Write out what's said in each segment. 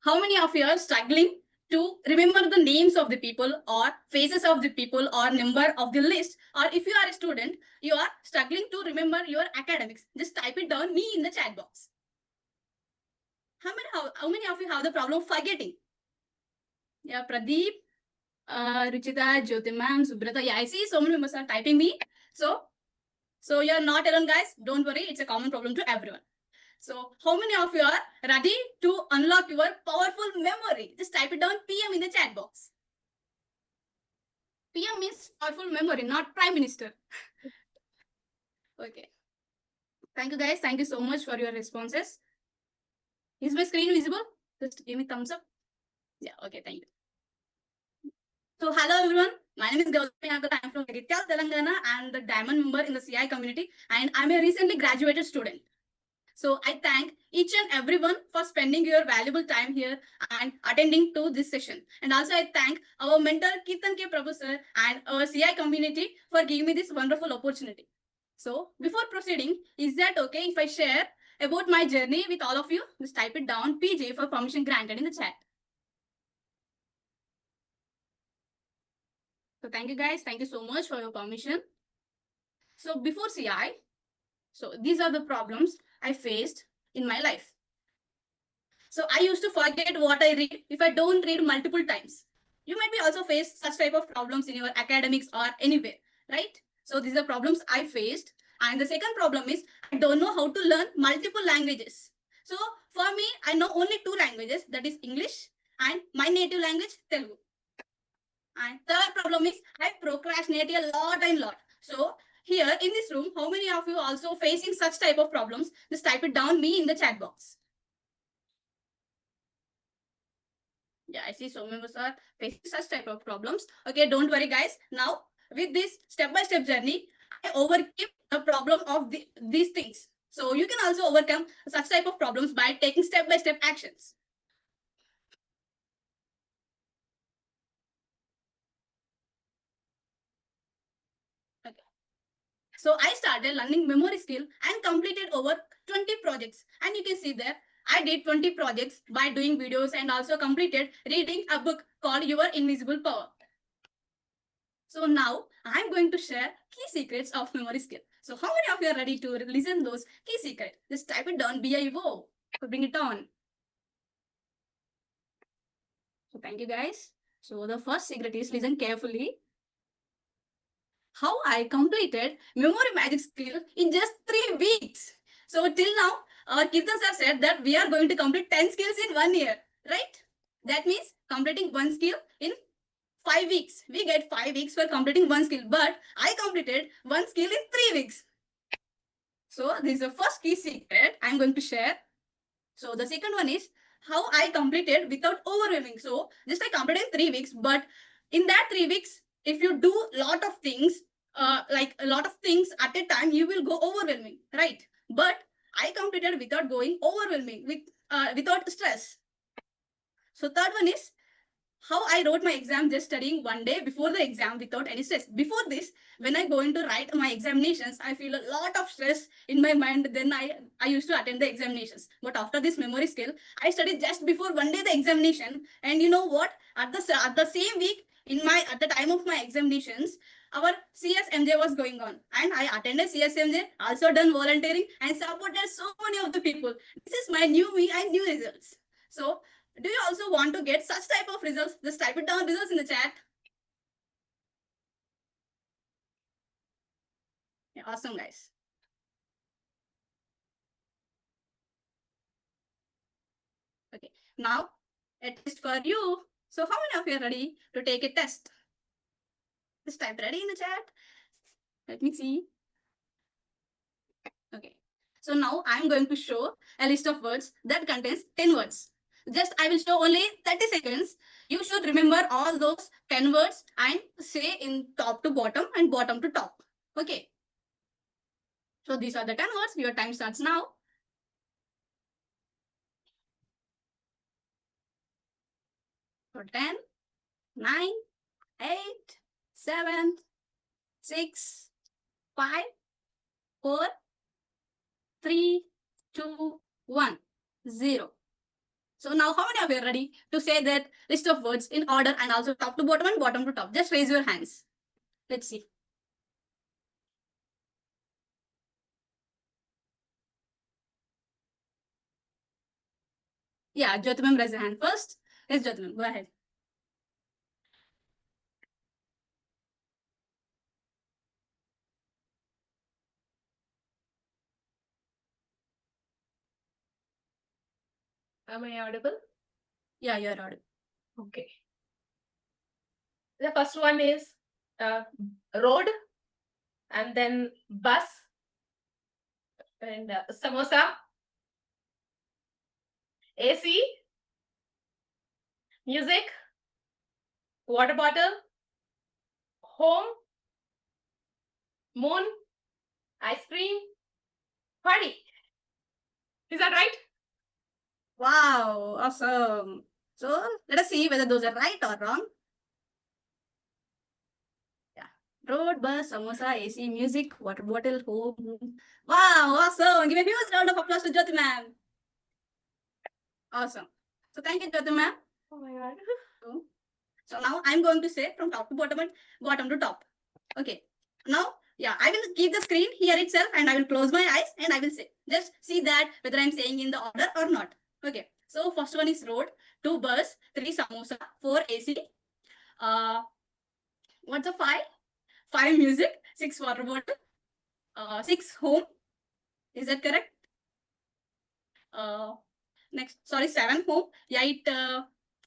How many of you are struggling to remember the names of the people or faces of the people or number of the list? Or if you are a student, you are struggling to remember your academics. Just type it down me in the chat box. How many of you have the problem of forgetting? Yeah, Pradeep, Ruchita, Jyoti ma'am, Subrata. Yeah, I see so many members are typing me. So you're not alone, guys. Don't worry. It's a common problem to everyone. So how many of you are ready to unlock your powerful memory? Just type it down PM in the chat box. PM means powerful memory, not Prime Minister. Okay. Thank you, guys. Thank you so much for your responses. Is my screen visible? Just give me thumbs up. Yeah, okay, thank you. So hello everyone. My name is Gautami Agata. I'm from Jagittal, Telangana. I'm the diamond member in the CI community and I'm a recently graduated student. So I thank each and everyone for spending your valuable time here and attending to this session. And also I thank our mentor Keetan K. Prabhu sir and our CI community for giving me this wonderful opportunity. So before proceeding, is that okay if I share about my journey with all of you? Just type it down PJ for permission granted in the chat. So thank you guys. Thank you so much for your permission. So before CI, so these are the problems I faced in my life. So I used to forget what I read if I don't read multiple times. You might be also face such type of problems in your academics or anywhere, right? So these are problems I faced. And the second problem is I don't know how to learn multiple languages. So for me, I know only two languages, that is English and my native language, Telugu. And third problem is I procrastinate a lot and lot. So here in this room, how many of you also facing such type of problems? Just type it down me in the chat box. Yeah, I see so many of us are facing such type of problems. Okay, don't worry, guys. Now, with this step-by-step journey, I overcame the problem of these things. So you can also overcome such type of problems by taking step-by-step actions. Okay. So I started learning memory skill and completed over 20 projects. And you can see there, I did 20 projects by doing videos and also completed reading a book called Your Invisible Power. So now I'm going to share key secrets of memory skill. So how many of you are ready to listen those key secrets? Just type it down BIO. Bring it on. So thank you guys. So the first secret is listen carefully. How I completed memory magic skill in just 3 weeks. So till now, our Kirtan sir said that we are going to complete 10 skills in 1 year, right? That means completing one skill in 5 weeks. We get 5 weeks for completing one skill, but I completed one skill in 3 weeks. So this is the first key secret I'm going to share. So the second one is how I completed without overwhelming. So just I completed in 3 weeks, but in that 3 weeks, if you do a lot of things, like a lot of things at a time, you will go overwhelming, right? But I completed without going overwhelming, without stress. So third one is how I wrote my exam just studying one day before the exam without any stress. Before this, when I go into write my examinations, I feel a lot of stress in my mind. Then I used to attend the examinations. But after this memory skill, I studied just before one day the examination. And you know what? At the same week, at the time of my examinations, our CSMJ was going on. And I attended CSMJ, also done volunteering and supported so many of the people. This is my new me and new results. So do you also want to get such type of results? Just type it down results in the chat. Yeah, awesome, guys. Okay, now a test for you. So how many of you are ready to take a test? Just type ready in the chat. Let me see. Okay. So now I'm going to show a list of words that contains 10 words. Just I will show only 30 seconds. You should remember all those 10 words and say in top to bottom and bottom to top. Okay. So these are the 10 words. Your time starts now. So 10, 9, 8, 7, 6, 5, 4, 3, 2, 1, 0. So now how many of you are ready to say that list of words in order and also top to bottom and bottom to top? Just raise your hands. Let's see. Yeah, Jyoti ma'am, raise your hand first. Yes, Jyoti ma'am, go ahead. Am I audible? Yeah, you're audible. Okay. The first one is road, and then bus, and samosa, AC, music, water bottle, home, moon, ice cream, party. Is that right? Wow, awesome. So let us see whether those are right or wrong. Yeah. Road, bus, samosa, AC, music, water bottle, home. Wow, awesome. Give a huge round of applause to Jyoti ma'am. Awesome. So thank you, Jyoti ma'am. Oh my god. So now I'm going to say from top to bottom and bottom to top. Okay. Now, yeah, I will keep the screen here itself and I will close my eyes and I will say, just see that whether I'm saying in the order or not. Okay. So first one is road, 2 bus, 3 samosa, 4 AC. What's the 5? 5 music, 6 water bottle, 6 home. Is that correct? Next, sorry, 7 home. Yeah, oh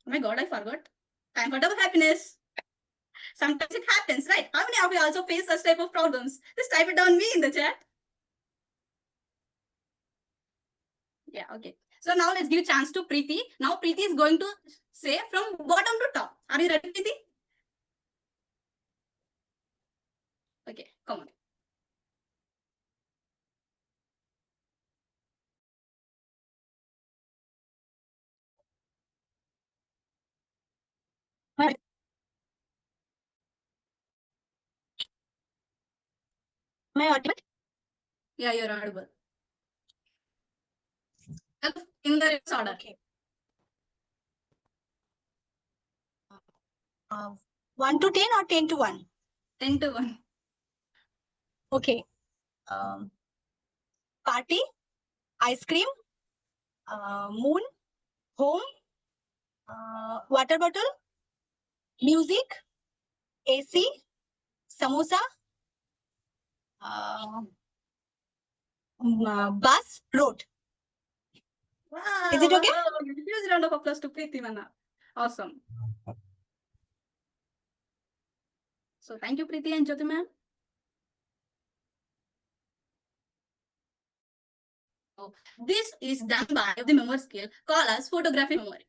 my god, I forgot. Time for double happiness. Sometimes it happens, right? How many of you also face such type of problems? Just type it down me in the chat. Yeah, okay. So now let's give chance to Preeti. Now Preeti is going to say from bottom to top. Are you ready, Preeti? Okay, come on. Am I audible? Yeah, you're audible. In the reverse order. Okay. 1 to 10 or 10 to 1? 10 to 1. Okay. Party, ice cream, moon, home, water bottle, music, AC, samosa, bus, road. Wow. Is it okay? Huge round of applause to Preeti Mana. Awesome. So thank you, Preeti and Jyoti ma'am. So this is done by the memory skill called as photography memory.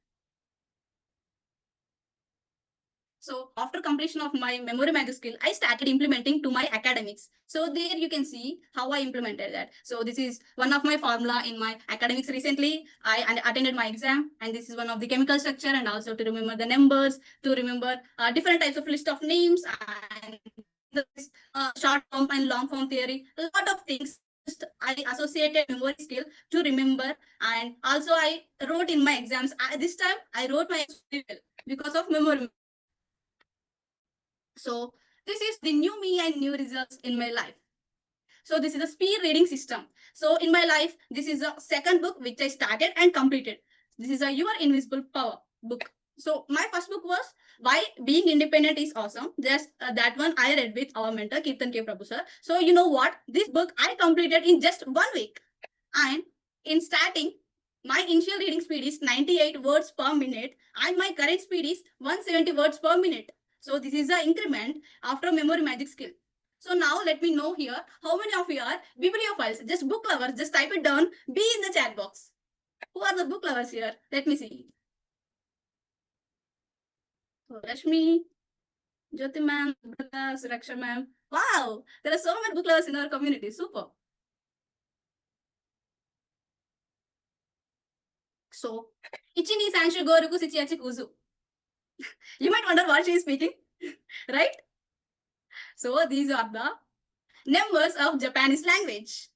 So after completion of my memory magic skill, I started implementing to my academics. So there you can see how I implemented that. So this is one of my formula in my academics. Recently, I attended my exam, and this is one of the chemical structure, and also to remember the numbers, to remember different types of list of names, and this short form and long form theory. A lot of things I associated memory skill to remember, and also I wrote in my exams. This time I wrote my exam because of memory. So this is the new me and new results in my life. So this is a speed reading system. So in my life, this is a second book which I started and completed. This is a Your Invisible Power book. So my first book was Why Being Independent is Awesome. Just that one I read with our mentor Kirtan K. Prabhu sir. So you know what? This book I completed in just 1 week. And in starting, my initial reading speed is 98 words per minute and my current speed is 170 words per minute. So this is the increment after memory magic skill. So now let me know here how many of you are bibliophiles, just book lovers, just type it down, be in the chat box. Who are the book lovers here? Let me see. So Rashmi, Jyoti ma'am, Suraksha ma'am. Wow, there are so many book lovers in our community. Super. So, Ichini Sanshu Goruku Sichiachi Kuzu. You might wonder what she is speaking, right? So these are the numbers of Japanese language.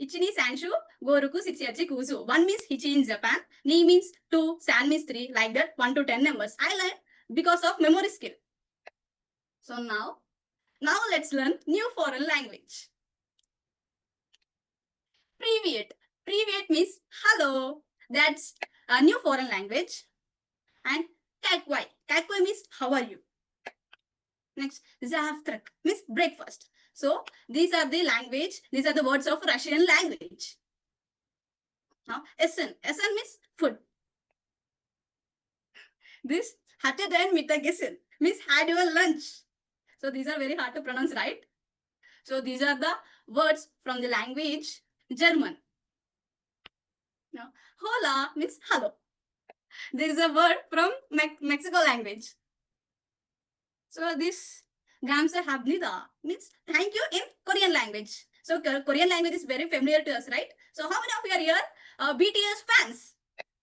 Ichi ni sanshu, goruku shichiyachi kuzu. 1 means Hichi in Japan, ni means 2, san means 3, like that 1 to 10 numbers. I learned because of memory skill. So now let's learn new foreign language. Privet. Privet means hello. That's a new foreign language. And Kakwai. Kakwai means how are you? Next, Zavtrak means breakfast. So these are the language, these are the words of Russian language. Now, Essen. Essen means food. This hatte dein Mittagessen means had your lunch. So these are very hard to pronounce, right? So these are the words from the language German. Now, hola means hello. This is a word from Mexico language. So this Gamsa Habnida means thank you in Korean language. So Korean language is very familiar to us, right? So how many of you are here BTS fans?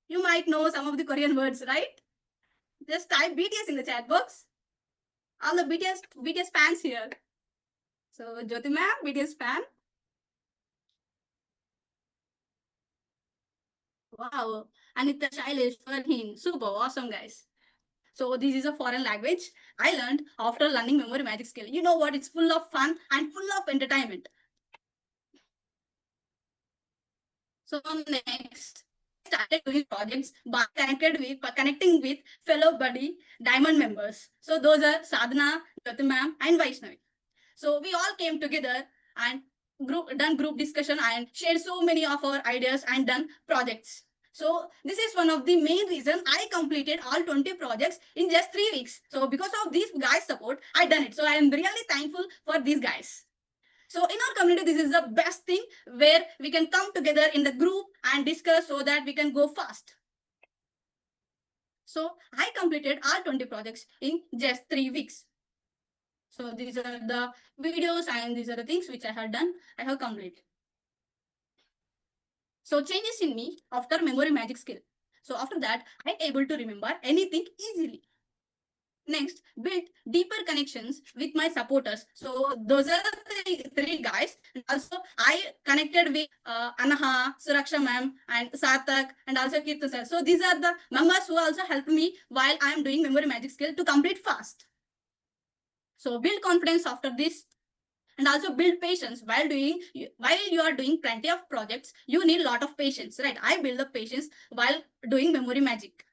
You might know some of the Korean words, right? Just type BTS in the chat box. All the BTS fans here. So Jyoti ma'am, BTS fan. Wow. Anita Shailesh, Farheen. Super awesome, guys. So this is a foreign language I learned after learning memory magic skill. You know what? It's full of fun and full of entertainment. So next, started doing projects by connecting with fellow buddy diamond members. So those are Sadhana, Jyoti ma'am, and Vaishnavi. So we all came together and done group discussion and shared so many of our ideas and done projects. So this is one of the main reason I completed all 20 projects in just 3 weeks. So because of these guys' support, I done it. So I am really thankful for these guys. So in our community, this is the best thing where we can come together in the group and discuss so that we can go fast. So I completed all 20 projects in just 3 weeks. So these are the videos and these are the things which I have done. I have completed. So changes in me after memory magic skill. So after that, I able to remember anything easily. Next, build deeper connections with my supporters. So those are the three guys. Also, I connected with Anaha, Suraksha ma'am, and Sarthak, and also Kirtan sir. So these are the members who also helped me while I am doing memory magic skill to complete fast. So build confidence after this. And also build patience while you are doing plenty of projects. You need a lot of patience, right? I build up patience while doing memory magic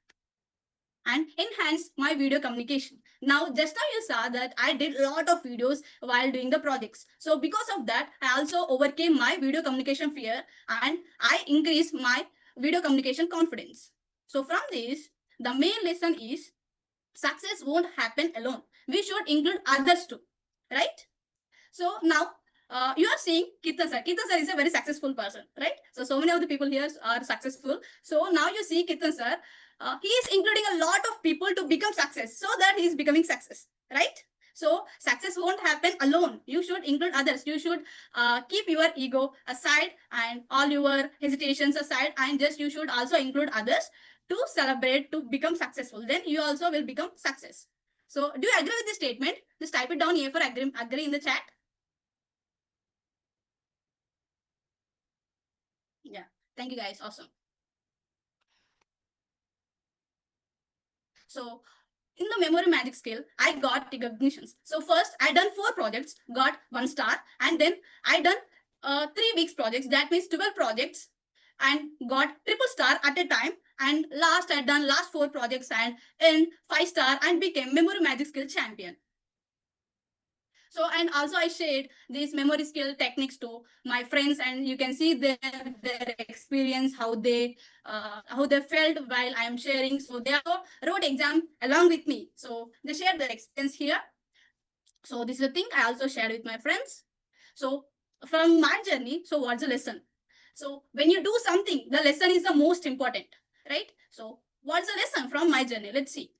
and enhance my video communication. Now, just now you saw that I did a lot of videos while doing the projects. So because of that, I also overcame my video communication fear and I increased my video communication confidence. So from this, the main lesson is success won't happen alone. We should include others too, right? So now you are seeing Kirtan sir. Kirtan sir is a very successful person, right? So many of the people here are successful. So now you see Kirtan sir, he is including a lot of people to become success so that he is becoming success, right? So success won't happen alone. You should include others. You should keep your ego aside and all your hesitations aside and just you should also include others to celebrate, to become successful. Then you also will become success. So do you agree with this statement? Just type it down here for agree in the chat. Yeah, thank you guys. Awesome. So in the memory magic skill, I got recognitions. So first I done 4 projects, got 1 star, and then I done 3 weeks projects. That means 12 projects and got triple star at a time. And last I done last 4 projects and in 5 star and became memory magic skill champion. So, and also I shared these memory skill techniques to my friends and you can see their experience, how they felt while I am sharing. So they also wrote exam along with me. So they shared their experience here. So this is the thing I also shared with my friends. So from my journey, so what's the lesson? So when you do something, the lesson is the most important, right? So what's the lesson from my journey? Let's see.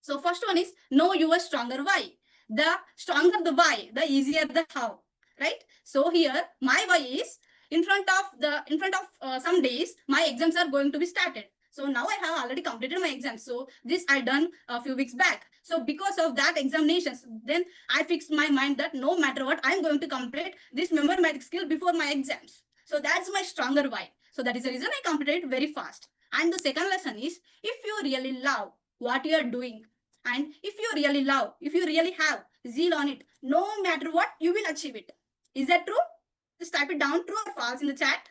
So first one is know your stronger why. The stronger the why, the easier the how, right? So here my why is in front of some days my exams are going to be started. So now I have already completed my exam. So this I done a few weeks back. So because of that examinations, then I fixed my mind that no matter what, I'm going to complete this memory magic skill before my exams. So that's my stronger why. So that is the reason I completed it very fast. And the second lesson is, if you really love what you are doing, and if you really love, if you really have zeal on it, no matter what, you will achieve it. Is that true? Just type it down, true or false, in the chat.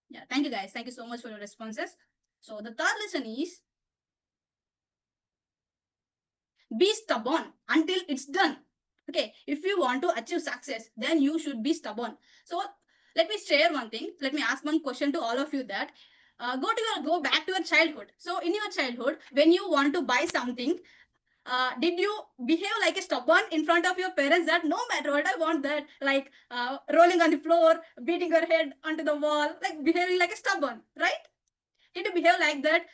Yeah, thank you guys. Thank you so much for your responses. So the third lesson is, be stubborn until it's done. Okay, if you want to achieve success, then you should be stubborn. So let me share one thing. Let me ask one question to all of you that go back to your childhood. So in your childhood, when you want to buy something, did you behave like a stubborn in front of your parents that no matter what I want that, like rolling on the floor, beating your head onto the wall, like behaving like a stubborn, right? Did you behave like that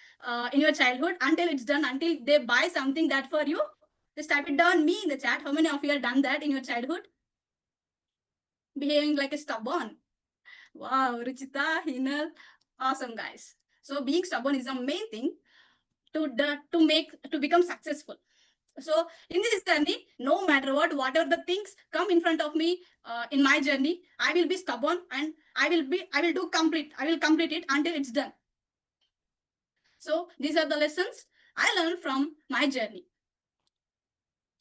in your childhood until it's done, until they buy something that for you? Just type it down me in the chat. How many of you have done that in your childhood? Behaving like a stubborn. Wow, Ruchita, Hinal, awesome guys. So being stubborn is the main thing to become successful. So in this journey, no matter what, whatever the things come in front of me in my journey, I will be stubborn and I will complete it until it's done. So these are the lessons I learned from my journey.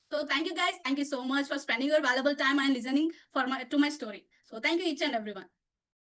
So thank you guys. Thank you so much for spending your valuable time and listening to my story. So thank you each and everyone.